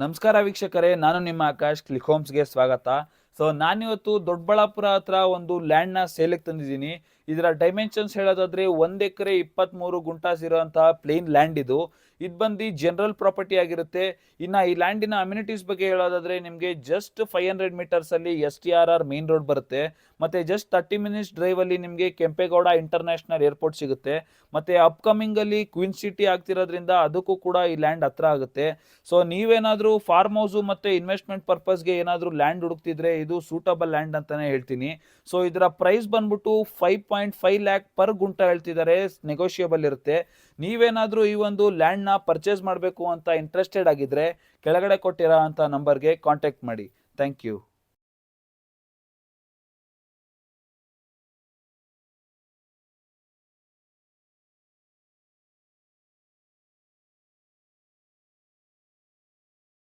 ನಮಸ್ಕಾರ ವೀಕ್ಷಕರೇ, ನಾನು ನಿಮ್ಮ ಆಕಾಶ್. ಕ್ಲಿಕ್ ಹೋಮ್ಸ್ಗೆ ಸ್ವಾಗತ. ನಾನಿವತ್ತು ದೊಡ್ಡಬಳ್ಳಾಪುರ ಹತ್ರ ಒಂದು ಲ್ಯಾಂಡ್ನ ಸೇಲಿಗೆ ತಂದಿದ್ದೀನಿ. ಇದರ ಡೈಮೆನ್ಷನ್ಸ್ ಹೇಳೋದಾದ್ರೆ 1 ಎಕರೆ 23 ಗುಂಟಾಸ್ ಇರುವಂತಹ ಪ್ಲೇನ್ ಲ್ಯಾಂಡ್ ಇದು. ಇದು ಬಂದು ಜನರಲ್ ಪ್ರಾಪರ್ಟಿ ಆಗಿರುತ್ತೆ. ಇನ್ನು ಈ ಲ್ಯಾಂಡಿನ ಅಮ್ಯುನಿಟೀಸ್ ಬಗ್ಗೆ ಹೇಳೋದಾದ್ರೆ ನಿಮಗೆ ಜಸ್ಟ್ 500 ಮೀಟರ್ಸ್ ಅಲ್ಲಿ STRR ಮೇನ್ ರೋಡ್ ಬರುತ್ತೆ. ಮತ್ತೆ ಜಸ್ಟ್ 30 ಮಿನಿಟ್ಸ್ ಡ್ರೈವ್ ಅಲ್ಲಿ ನಿಮಗೆ ಕೆಂಪೇಗೌಡ ಇಂಟರ್ನ್ಯಾಷನಲ್ ಏರ್ಪೋರ್ಟ್ ಸಿಗುತ್ತೆ. ಮತ್ತೆ ಅಪ್ಕಮಿಂಗ್ ಅಲ್ಲಿ ಕ್ವೀನ್ ಸಿಟಿ ಆಗ್ತಿರೋದ್ರಿಂದ ಅದಕ್ಕೂ ಕೂಡ ಈ ಲ್ಯಾಂಡ್ ಹತ್ರ ಆಗುತ್ತೆ. ನೀವೇನಾದ್ರೂ ಫಾರ್ಮ್ ಹೌಸ್ ಮತ್ತೆ ಇನ್ವೆಸ್ಟ್ಮೆಂಟ್ ಪರ್ಪಸ್ಗೆ ಏನಾದ್ರೂ ಲ್ಯಾಂಡ್ ಹುಡುಕ್ತಿದ್ರೆ ಇದು ಸೂಟಬಲ್ ಲ್ಯಾಂಡ್ ಅಂತಾನೆ ಹೇಳ್ತೀನಿ. ಇದರ ಪ್ರೈಸ್ ಬಂದ್ಬಿಟ್ಟು 5.5 ಲ್ಯಾಕ್ ಪರ್ ಗುಂಟ ಹೇಳ್ತಿದ್ದಾರೆ. ನೆಗೋಷಿಯಬಲ್ ಇರುತ್ತೆ. ನೀವೇನಾದ್ರೂ ಈ ಒಂದು ಲ್ಯಾಂಡ್ ನ ಪರ್ಚೇಸ್ ಮಾಡಬೇಕು ಅಂತ ಇಂಟ್ರೆಸ್ಟೆಡ್ ಆಗಿದ್ರೆ ಕೆಳಗಡೆ ಕೊಟ್ಟಿರೋ ಅಂತ ನಂಬರ್ಗೆ ಕಾಂಟ್ಯಾಕ್ಟ್ ಮಾಡಿ. Thank you.